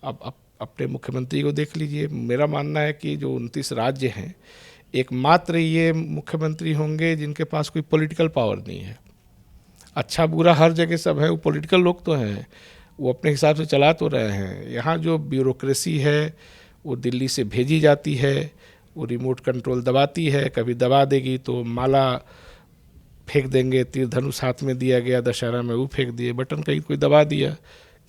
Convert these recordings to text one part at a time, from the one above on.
अब अपने मुख्यमंत्री को देख लीजिए। मेरा मानना है कि जो 29 राज्य हैं, एकमात्र ये मुख्यमंत्री होंगे जिनके पास कोई पॉलिटिकल पावर नहीं है। अच्छा बुरा हर जगह सब है, वो पॉलिटिकल लोग तो हैं, वो अपने हिसाब से चला तो रहे हैं। यहाँ जो ब्यूरोक्रेसी है वो दिल्ली से भेजी जाती है, वो रिमोट कंट्रोल दबाती है, कभी दबा देगी तो माला फेंक देंगे, तीर धनुष हाथ में दिया गया दशहरा में वो फेंक दिए, बटन कहीं कोई दबा दिया,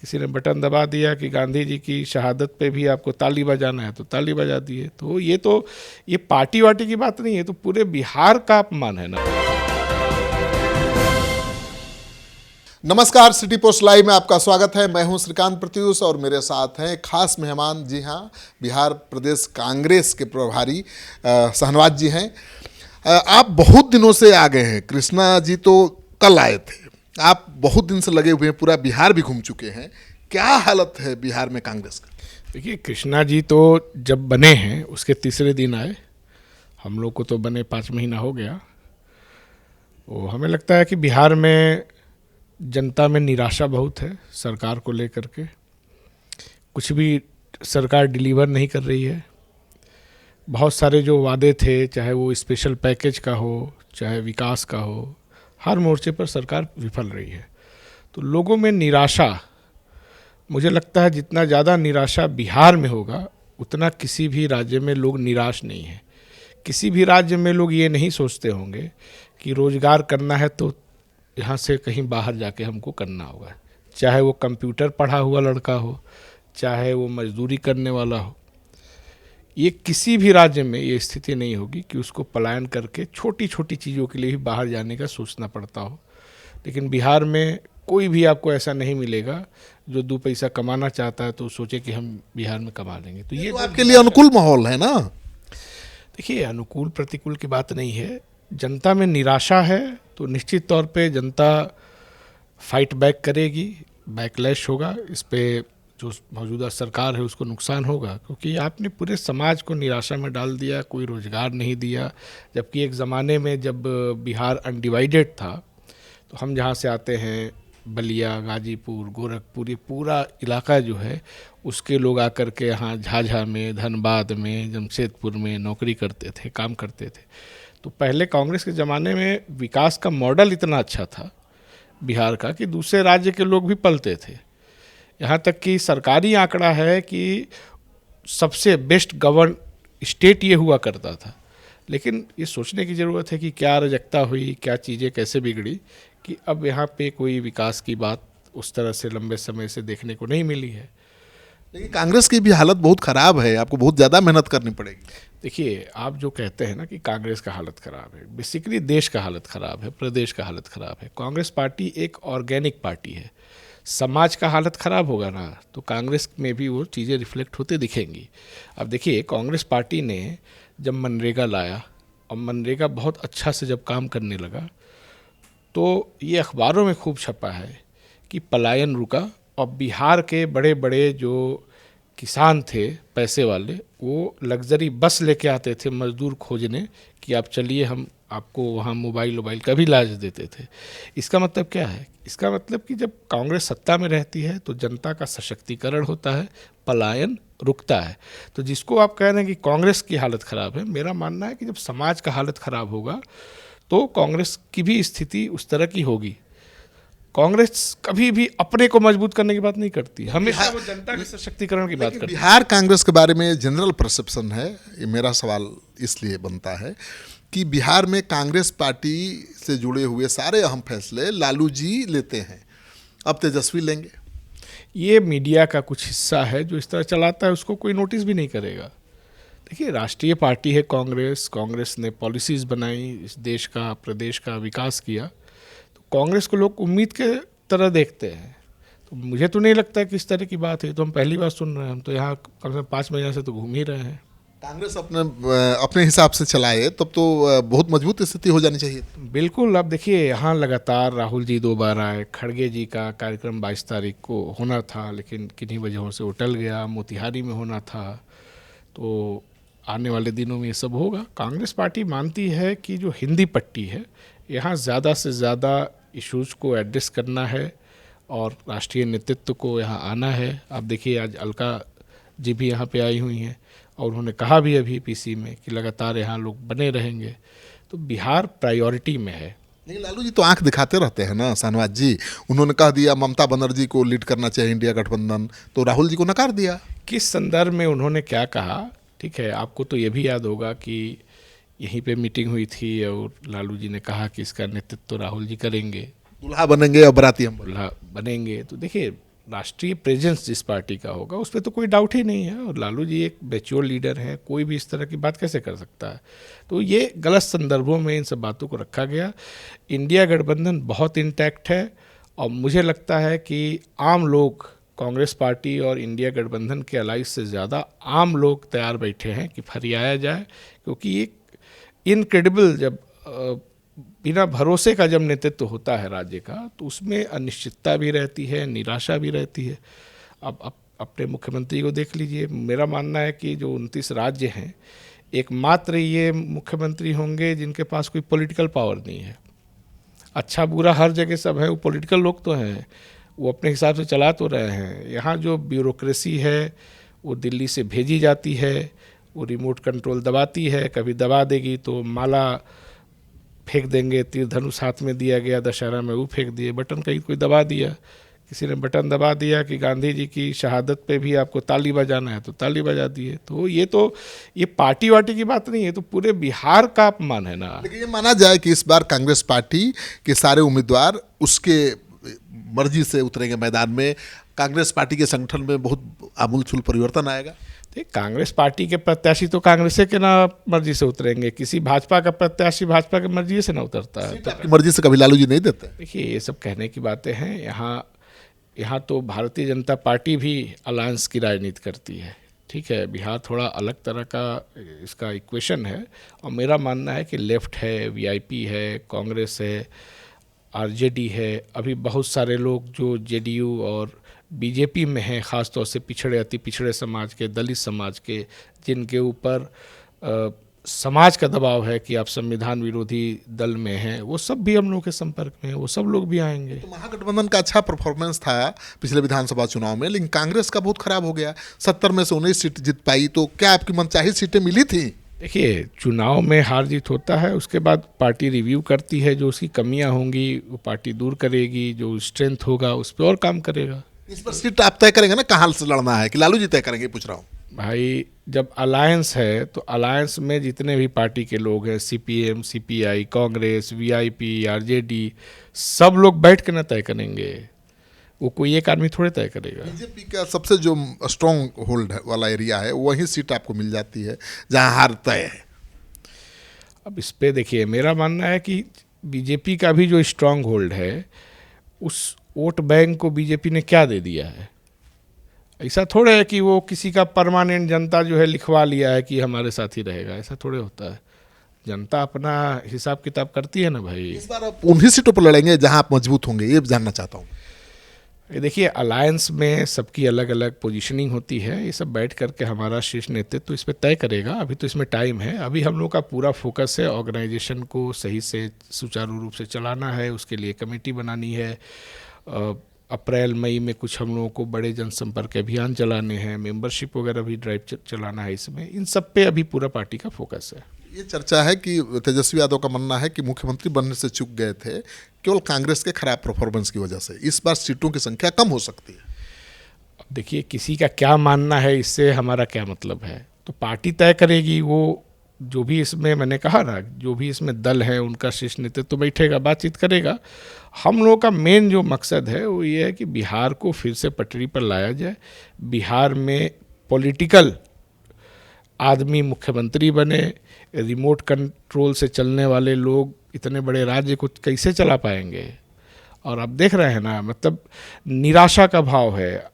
किसी ने बटन दबा दिया कि गांधी जी की शहादत पे भी आपको ताली बजाना है तो ताली बजा दिए। तो ये पार्टी वार्टी की बात नहीं है, तो पूरे बिहार का अपमान है ना। नमस्कार, सिटी पोस्ट लाइव में आपका स्वागत है। मैं हूं श्रीकांत प्रत्युष और मेरे साथ हैं खास मेहमान। जी हां, बिहार प्रदेश कांग्रेस के प्रभारी शहनवाज जी हैं। आप बहुत दिनों से आ गए हैं। कृष्णा जी तो कल आए थे, आप बहुत दिन से लगे हुए हैं, पूरा बिहार भी घूम चुके हैं। क्या हालत है बिहार में कांग्रेस का? देखिए, कृष्णा जी तो जब बने हैं उसके तीसरे दिन आए, हम लोग को तो बने 5 महीना हो गया। वो हमें लगता है कि बिहार में जनता में निराशा बहुत है सरकार को लेकर के। कुछ भी सरकार डिलीवर नहीं कर रही है। बहुत सारे जो वादे थे, चाहे वो स्पेशल पैकेज का हो, चाहे विकास का हो, हर मोर्चे पर सरकार विफल रही है। तो लोगों में निराशा, मुझे लगता है जितना ज़्यादा निराशा बिहार में होगा उतना किसी भी राज्य में लोग निराश नहीं है। किसी भी राज्य में लोग ये नहीं सोचते होंगे कि रोज़गार करना है तो यहाँ से कहीं बाहर जाके हमको करना होगा, चाहे वो कंप्यूटर पढ़ा हुआ लड़का हो, चाहे वो मजदूरी करने वाला हो। ये किसी भी राज्य में ये स्थिति नहीं होगी कि उसको पलायन करके छोटी छोटी चीज़ों के लिए भी बाहर जाने का सोचना पड़ता हो। लेकिन बिहार में कोई भी आपको ऐसा नहीं मिलेगा जो 2 पैसा कमाना चाहता है तो सोचे कि हम बिहार में कमा लेंगे। तो ये तो आपके लिए अनुकूल माहौल है ना? देखिए, अनुकूल प्रतिकूल की बात नहीं है। जनता में निराशा है तो निश्चित तौर पे जनता फाइट बैक करेगी, बैकलैश होगा। इस पे जो मौजूदा सरकार है उसको नुकसान होगा, क्योंकि आपने पूरे समाज को निराशा में डाल दिया, कोई रोज़गार नहीं दिया। जबकि एक ज़माने में जब बिहार अनडिवाइडेड था तो हम जहाँ से आते हैं, बलिया, गाजीपुर, गोरखपुर, ये पूरा इलाका जो है उसके लोग आकर के यहाँ झाझा में, धनबाद में, जमशेदपुर में नौकरी करते थे, काम करते थे। तो पहले कांग्रेस के ज़माने में विकास का मॉडल इतना अच्छा था बिहार का कि दूसरे राज्य के लोग भी पलते थे। यहाँ तक कि सरकारी आंकड़ा है कि सबसे बेस्ट गवर्न स्टेट ये हुआ करता था। लेकिन ये सोचने की ज़रूरत है कि क्या अराजकता हुई, क्या चीज़ें कैसे बिगड़ी कि अब यहाँ पे कोई विकास की बात उस तरह से लंबे समय से देखने को नहीं मिली है। लेकिन कांग्रेस की भी हालत बहुत खराब है, आपको बहुत ज़्यादा मेहनत करनी पड़ेगी। देखिए, आप जो कहते हैं ना कि कांग्रेस का हालत ख़राब है, बेसिकली देश का हालत ख़राब है, प्रदेश का हालत ख़राब है। कांग्रेस पार्टी एक ऑर्गेनिक पार्टी है। समाज का हालत ख़राब होगा ना तो कांग्रेस में भी वो चीज़ें रिफ्लेक्ट होते दिखेंगी। अब देखिए, कांग्रेस पार्टी ने जब मनरेगा लाया और मनरेगा बहुत अच्छा से जब काम करने लगा तो ये अखबारों में खूब छपा है कि पलायन रुका और बिहार के बड़े बड़े जो किसान थे पैसे वाले, वो लग्जरी बस लेके आते थे मज़दूर खोजने कि आप चलिए, हम आपको वहाँ मोबाइल का भी इलाज देते थे। इसका मतलब क्या है? इसका मतलब कि जब कांग्रेस सत्ता में रहती है तो जनता का सशक्तिकरण होता है, पलायन रुकता है। तो जिसको आप कह रहे हैं कि कांग्रेस की हालत ख़राब है, मेरा मानना है कि जब समाज का हालत ख़राब होगा तो कांग्रेस की भी स्थिति उस तरह की होगी। कांग्रेस कभी भी अपने को मजबूत करने की बात नहीं करती, हमेशा वो जनता के सशक्तिकरण की बात करती है। बिहार कांग्रेस के बारे में जनरल परसेप्शन है, ये मेरा सवाल इसलिए बनता है कि बिहार में कांग्रेस पार्टी से जुड़े हुए सारे अहम फैसले लालू जी लेते हैं, अब तेजस्वी लेंगे। ये मीडिया का कुछ हिस्सा है जो इस तरह चलाता है, उसको कोई नोटिस भी नहीं करेगा। देखिए, राष्ट्रीय पार्टी है कांग्रेस, कांग्रेस ने पॉलिसीज़ बनाई, इस देश का, प्रदेश का विकास किया। तो कांग्रेस को लोग उम्मीद के तरह देखते हैं। तो मुझे तो नहीं लगता कि इस तरह की बात है। तो हम पहली बार सुन रहे हैं, हम तो यहाँ कम से कम 5 महीने से तो घूम ही रहे हैं। कांग्रेस अपने हिसाब से चलाए तब तो बहुत मजबूत स्थिति हो जानी चाहिए। बिल्कुल। अब देखिए, यहाँ लगातार राहुल जी 2 बार आए, खड़गे जी का कार्यक्रम 22 तारीख को होना था लेकिन किन्हीं वजहों से वो टल गया, मोतिहारी में होना था। तो आने वाले दिनों में ये सब होगा। कांग्रेस पार्टी मानती है कि जो हिंदी पट्टी है यहाँ ज़्यादा से ज़्यादा इश्यूज़ को एड्रेस करना है और राष्ट्रीय नेतृत्व को यहाँ आना है। आप देखिए आज अलका जी भी यहाँ पे आई हुई हैं और उन्होंने कहा भी अभी पीसी में कि लगातार यहाँ लोग बने रहेंगे। तो बिहार प्रायोरिटी में है। लेकिन लालू जी तो आंख दिखाते रहते हैं ना शाहनवाज जी। उन्होंने कह दिया ममता बनर्जी को लीड करना चाहिए इंडिया गठबंधन, तो राहुल जी को नकार दिया। किस संदर्भ में उन्होंने क्या कहा, ठीक है, आपको तो ये भी याद होगा कि यहीं पे मीटिंग हुई थी और लालू जी ने कहा कि इसका नेतृत्व तो राहुल जी करेंगे, दूल्हा बनेंगे और बराती हम बनेंगे। दूल्हा बनेंगे। तो देखिए राष्ट्रीय प्रेजेंस जिस पार्टी का होगा उस पर तो कोई डाउट ही नहीं है और लालू जी एक मैच्योर लीडर हैं, कोई भी इस तरह की बात कैसे कर सकता है। तो ये गलत संदर्भों में इन सब बातों को रखा गया। इंडिया गठबंधन बहुत इंटैक्ट है और मुझे लगता है कि आम लोग कांग्रेस पार्टी और इंडिया गठबंधन के अलाइंस से ज़्यादा आम लोग तैयार बैठे हैं कि फरियाया जाए, क्योंकि एक इनक्रेडिबल जब बिना भरोसे का जब नेतृत्व होता है राज्य का तो उसमें अनिश्चितता भी रहती है, निराशा भी रहती है। अब अपने मुख्यमंत्री को देख लीजिए। मेरा मानना है कि जो 29 राज्य हैं एकमात्र ये मुख्यमंत्री होंगे जिनके पास कोई पॉलिटिकल पावर नहीं है। अच्छा बुरा हर जगह सब है, वो पॉलिटिकल लोग तो हैं, वो अपने हिसाब से चला तो रहे हैं। यहाँ जो ब्यूरोक्रेसी है वो दिल्ली से भेजी जाती है, वो रिमोट कंट्रोल दबाती है, कभी दबा देगी तो माला फेंक देंगे, तीर धनुष हाथ में दिया गया दशहरा में वो फेंक दिए, बटन कहीं कोई दबा दिया, किसी ने बटन दबा दिया कि गांधी जी की शहादत पे भी आपको ताली बजाना है तो ताली बजा दिए। तो ये पार्टी वार्टी की बात नहीं है, तो पूरे बिहार का अपमान है ना। लेकिन ये माना जाए कि इस बार कांग्रेस पार्टी के सारे उम्मीदवार उसके मर्जी से उतरेंगे मैदान में। कांग्रेस पार्टी के संगठन में बहुत आमूलचूल परिवर्तन आएगा। कांग्रेस पार्टी के प्रत्याशी तो कांग्रेस के ना मर्जी से उतरेंगे, किसी भाजपा का प्रत्याशी भाजपा की मर्जी से ना उतरता है। तो आपकी मर्जी से कभी लालू जी नहीं देते। देखिए ये सब कहने की बातें हैं। यहाँ तो भारतीय जनता पार्टी भी अलायंस की राजनीति करती है, ठीक है। बिहार थोड़ा अलग तरह का इसका इक्वेशन है और मेरा मानना है कि लेफ्ट है, वीआईपी है, कांग्रेस है, आरजेडी है, अभी बहुत सारे लोग जो जेडीयू और बीजेपी में हैं, ख़ास तौर से पिछड़े अति पिछड़े समाज के, दलित समाज के, जिनके ऊपर समाज का दबाव है कि आप संविधान विरोधी दल में हैं, वो सब भी हम लोग के संपर्क में हैं, वो सब लोग भी आएंगे। तो महागठबंधन का अच्छा परफॉर्मेंस था पिछले विधानसभा चुनाव में, लेकिन कांग्रेस का बहुत खराब हो गया। 70 में से 19 सीट जीत पाई, तो क्या आपकी मनचाही सीटें मिली थी? देखिए चुनाव में हार जीत होता है, उसके बाद पार्टी रिव्यू करती है, जो उसकी कमियां होंगी वो पार्टी दूर करेगी, जो स्ट्रेंथ होगा उस पर और काम करेगा। इस पर सीट आप तय करेंगे ना, कहाँ से लड़ना है, कि लालू जी तय करेंगे, पूछ रहा हूँ। भाई जब अलायंस है तो अलायंस में जितने भी पार्टी के लोग हैं, CPM, CPI, Congress, VIP, RJD, सब लोग बैठ के ना तय करेंगे, वो कोई एक आदमी थोड़े तय करेगा। बीजेपी का सबसे जो स्ट्रॉन्ग होल्ड वाला एरिया है वही सीट आपको मिल जाती है जहां हार तय है। अब इस पे देखिए मेरा मानना है कि बीजेपी का भी जो स्ट्रॉन्ग होल्ड है उस वोट बैंक को बीजेपी ने क्या दे दिया है। ऐसा थोड़े है कि वो किसी का परमानेंट जनता जो है लिखवा लिया है कि हमारे साथ ही रहेगा, ऐसा थोड़े होता है। जनता अपना हिसाब किताब करती है ना भाई। इस बार आप उन्हीं सीटों पर लड़ेंगे जहां आप मजबूत होंगे, ये जानना चाहता हूँ। ये देखिए अलायंस में सबकी अलग अलग पोजीशनिंग होती है, ये सब बैठ करके हमारा शीर्ष नेतृत्व इस पर तय करेगा। अभी तो इसमें टाइम है, अभी हम लोग का पूरा फोकस है ऑर्गेनाइजेशन को सही से सुचारू रूप से चलाना है, उसके लिए कमेटी बनानी है। अप्रैल मई में कुछ हम लोगों को बड़े जनसंपर्क अभियान चलाने हैं, मेंबरशिप वगैरह भी ड्राइव चलाना है। इसमें इन सब पे अभी पूरा पार्टी का फोकस है। ये चर्चा है कि तेजस्वी यादव का मानना है कि मुख्यमंत्री बनने से चूक गए थे केवल कांग्रेस के खराब परफॉर्मेंस की वजह से, इस बार सीटों की संख्या कम हो सकती है। अब देखिए किसी का क्या मानना है, इससे हमारा क्या मतलब है, तो पार्टी तय करेगी। वो जो भी इसमें मैंने कहा ना, जो भी इसमें दल है उनका शीर्ष नेतृत्व तो बैठेगा, बातचीत करेगा। हम लोगों का मेन जो मकसद है वो ये है कि बिहार को फिर से पटरी पर लाया जाए, बिहार में पॉलिटिकल आदमी मुख्यमंत्री बने। रिमोट कंट्रोल से चलने वाले लोग इतने बड़े राज्य को कैसे चला पाएंगे। और आप देख रहे हैं ना, मतलब निराशा का भाव है।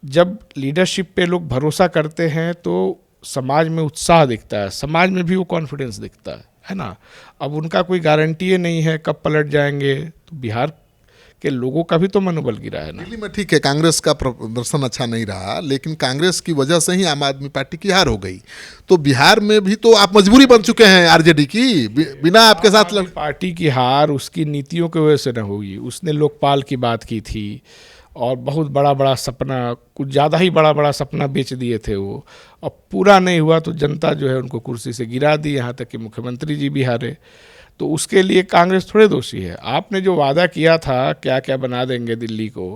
जब लीडरशिप पे लोग भरोसा करते हैं तो समाज में उत्साह दिखता है, समाज में भी वो कॉन्फिडेंस दिखता है ना। अब उनका कोई गारंटी नहीं है कब पलट जाएंगे, तो बिहार के लोगों का भी तो मनोबल गिरा है ना। दिल्ली में ठीक है कांग्रेस का प्रदर्शन अच्छा नहीं रहा, लेकिन कांग्रेस की वजह से ही आम आदमी पार्टी की हार हो गई। तो बिहार में भी तो आप मजबूरी बन चुके हैं आरजेडी की, बिना आपके साथ पार्टी की हार उसकी नीतियों की वजह से न होगी। उसने लोकपाल की बात की थी और बहुत बड़ा बड़ा सपना, कुछ ज़्यादा ही बड़ा बड़ा सपना बेच दिए थे वो। अब पूरा नहीं हुआ तो जनता जो है उनको कुर्सी से गिरा दी, यहाँ तक कि मुख्यमंत्री जी भी हारे। तो उसके लिए कांग्रेस थोड़े दोषी है। आपने जो वादा किया था क्या क्या बना देंगे दिल्ली को,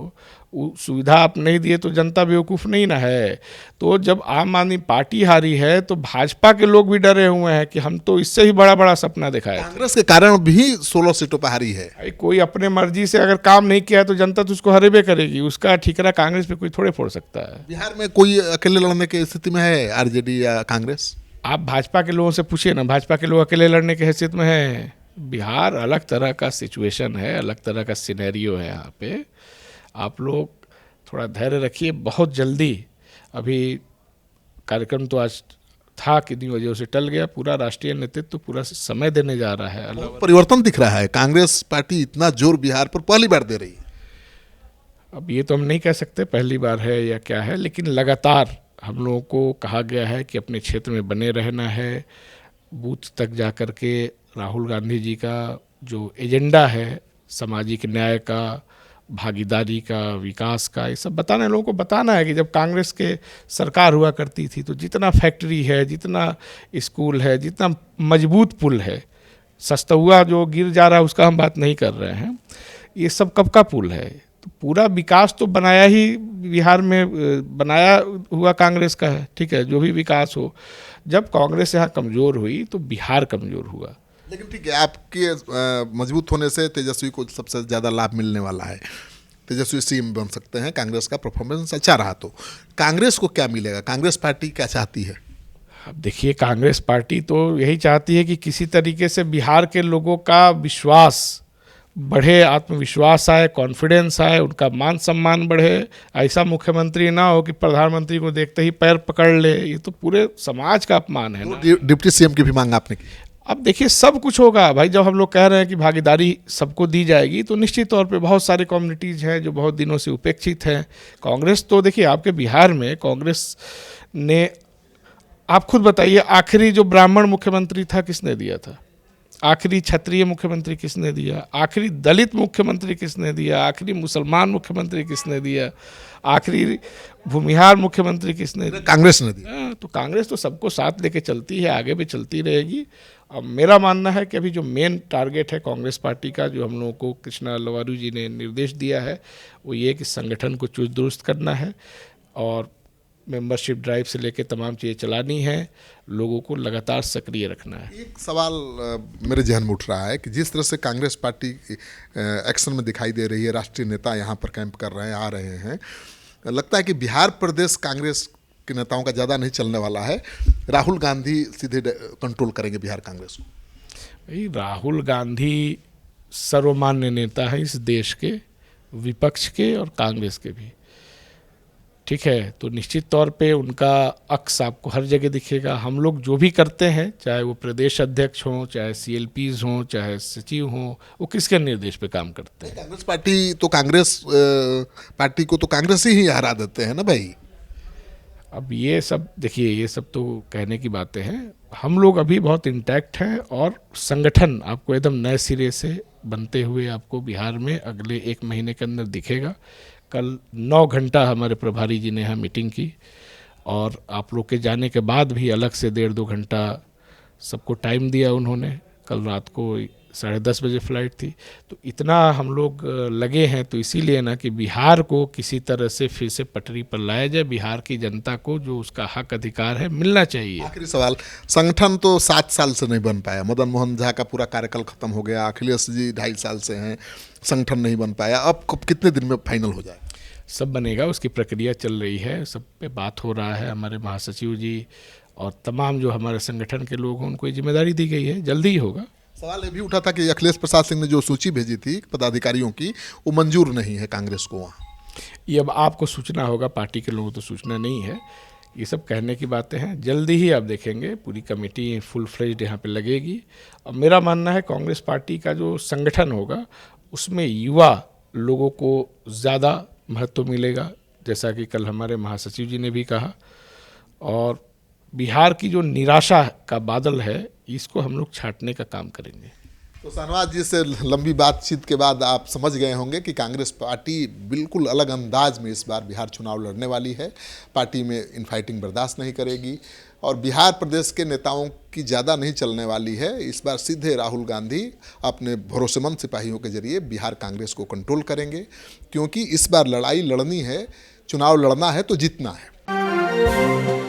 वो सुविधा आप नहीं दिए तो जनता बेवकूफ़ नहीं ना है। तो जब आम आदमी पार्टी हारी है तो भाजपा के लोग भी डरे हुए हैं कि हम तो इससे ही बड़ा बड़ा सपना दिखाए थे। कांग्रेस के कारण भी 16 सीटों पर हारी है। भाई कोई अपने मर्जी से अगर काम नहीं किया है तो जनता तो उसको हरेबे करेगी, उसका ठिकरा कांग्रेस पे कोई थोड़े फोड़ सकता है। बिहार में कोई अकेले लड़ने की स्थिति में है, आरजेडी या कांग्रेस? आप भाजपा के लोगों से पूछिए ना, भाजपा के लोग अकेले लड़ने की हैसियत में है? बिहार अलग तरह का सिचुएशन है, अलग तरह का सिनेरियो है यहाँ पे। आप लोग थोड़ा धैर्य रखिए, बहुत जल्दी। अभी कार्यक्रम तो आज था, कितनी वजह से टल गया, पूरा राष्ट्रीय नेतृत्व तो पूरा समय देने जा रहा है। अल्लाह परिवर्तन दिख रहा है, कांग्रेस पार्टी इतना जोर बिहार पर पहली बार दे रही है। अब ये तो हम नहीं कह सकते पहली बार है या क्या है, लेकिन लगातार हम लोगों को कहा गया है कि अपने क्षेत्र में बने रहना है। बूथ तक जा कर के राहुल गांधी जी का जो एजेंडा है, सामाजिक न्याय का, भागीदारी का, विकास का, ये सब बताना, लोगों को बताना है कि जब कांग्रेस के सरकार हुआ करती थी तो जितना फैक्ट्री है, जितना स्कूल है, जितना मजबूत पुल है, सस्तुआ जो गिर जा रहा है उसका हम बात नहीं कर रहे हैं, ये सब कब का पुल है। तो पूरा विकास तो बनाया ही बिहार में बनाया हुआ कांग्रेस का है, ठीक है, जो भी विकास हो। जब कांग्रेस यहाँ कमज़ोर हुई तो बिहार कमज़ोर हुआ। लेकिन ठीक है, आपके मजबूत होने से तेजस्वी को सबसे ज़्यादा लाभ मिलने वाला है। तेजस्वी सीएम बन सकते हैं, कांग्रेस का परफॉर्मेंस अच्छा रहा तो। कांग्रेस को क्या मिलेगा? कांग्रेस पार्टी क्या चाहती है? अब देखिए, कांग्रेस पार्टी तो यही चाहती है कि किसी तरीके से बिहार के लोगों का विश्वास बढ़े, आत्मविश्वास आए, कॉन्फिडेंस आए, उनका मान सम्मान बढ़े। ऐसा मुख्यमंत्री ना हो कि प्रधानमंत्री को देखते ही पैर पकड़ ले, ये तो पूरे समाज का अपमान है ना। डिप्टी सीएम की भी मांग आपने की। अब देखिए, सब कुछ होगा भाई। जब हम लोग कह रहे हैं कि भागीदारी सबको दी जाएगी तो निश्चित तौर पे बहुत सारे कम्युनिटीज़ हैं जो बहुत दिनों से उपेक्षित हैं। कांग्रेस तो देखिए, आपके बिहार में कांग्रेस ने, आप खुद बताइए, आखिरी जो ब्राह्मण मुख्यमंत्री था किसने दिया था? आखिरी क्षत्रिय मुख्यमंत्री किसने दिया? आखिरी दलित मुख्यमंत्री किसने दिया? आखिरी मुसलमान मुख्यमंत्री किसने दिया? आखिरी भूमिहार मुख्यमंत्री किसने दिया? कांग्रेस ने दिया। तो कांग्रेस तो सबको साथ लेके चलती है, आगे भी चलती रहेगी। अब मेरा मानना है कि अभी जो मेन टारगेट है कांग्रेस पार्टी का, जो हम लोगों को कृष्णा लवारू जी ने निर्देश दिया है, वो ये कि संगठन को चुस्त दुरुस्त करना है और मेंबरशिप ड्राइव से लेके तमाम चीज़ें चलानी है, लोगों को लगातार सक्रिय रखना है। एक सवाल मेरे जहन में उठ रहा है कि जिस तरह से कांग्रेस पार्टी एक्शन में दिखाई दे रही है, राष्ट्रीय नेता यहाँ पर कैंप कर रहे हैं, आ रहे हैं, लगता है कि बिहार प्रदेश कांग्रेस के नेताओं का ज़्यादा नहीं चलने वाला है। राहुल गांधी सीधे कंट्रोल करेंगे बिहार कांग्रेस को। भाई राहुल गांधी सर्वमान्य नेता है इस देश के, विपक्ष के और कांग्रेस के भी, ठीक है। तो निश्चित तौर पे उनका अक्स आपको हर जगह दिखेगा। हम लोग जो भी करते हैं, चाहे वो प्रदेश अध्यक्ष हों, चाहे CLPs हों, चाहे सचिव हों, वो किसके निर्देश पे काम करते हैं? कांग्रेस पार्टी तो कांग्रेस पार्टी को तो कांग्रेस ही हरा देते हैं ना भाई। अब ये सब देखिए, ये सब तो कहने की बातें हैं। हम लोग अभी बहुत इंटैक्ट हैं और संगठन आपको एकदम नए सिरे से बनते हुए आपको बिहार में अगले 1 महीने के अंदर दिखेगा। कल 9 घंटा हमारे प्रभारी जी ने यहाँ मीटिंग की और आप लोग के जाने के बाद भी अलग से 1.5-2 घंटा सबको टाइम दिया उन्होंने। कल रात को 10:30 बजे फ्लाइट थी। तो इतना हम लोग लगे हैं तो इसीलिए ना कि बिहार को किसी तरह से फिर से पटरी पर लाया जाए। बिहार की जनता को जो उसका हक अधिकार है मिलना चाहिए। आखिरी सवाल, संगठन तो 7 साल से नहीं बन पाया। मदन मोहन झा का पूरा कार्यकाल खत्म हो गया, अखिलेश जी 2.5 साल से हैं, संगठन नहीं बन पाया। अब कितने दिन में फाइनल हो जाए? सब बनेगा, उसकी प्रक्रिया चल रही है, सब पे बात हो रहा है। हमारे महासचिव जी और तमाम जो हमारे संगठन के लोग हैं उनको ये जिम्मेदारी दी गई है, जल्दी ही होगा। सवाल ये भी उठा था कि अखिलेश प्रसाद सिंह ने जो सूची भेजी थी पदाधिकारियों की, वो मंजूर नहीं है कांग्रेस को वहाँ। ये अब आपको सूचना होगा, पार्टी के लोगों को तो सूचना नहीं है। ये सब कहने की बातें हैं, जल्दी ही आप देखेंगे पूरी कमेटी फुल फ्लेज्ड यहाँ पे लगेगी। और मेरा मानना है कांग्रेस पार्टी का जो संगठन होगा उसमें युवा लोगों को ज़्यादा महत्व मिलेगा, जैसा कि कल हमारे महासचिव जी ने भी कहा। और बिहार की जो निराशा का बादल है इसको हम लोग छांटने का काम करेंगे। तो शहनवाज जी से लंबी बातचीत के बाद आप समझ गए होंगे कि कांग्रेस पार्टी बिल्कुल अलग अंदाज में इस बार बिहार चुनाव लड़ने वाली है। पार्टी में इनफाइटिंग बर्दाश्त नहीं करेगी और बिहार प्रदेश के नेताओं की ज़्यादा नहीं चलने वाली है। इस बार सीधे राहुल गांधी अपने भरोसेमंद सिपाहियों के जरिए बिहार कांग्रेस को कंट्रोल करेंगे, क्योंकि इस बार लड़ाई लड़नी है, चुनाव लड़ना है तो जीतना है।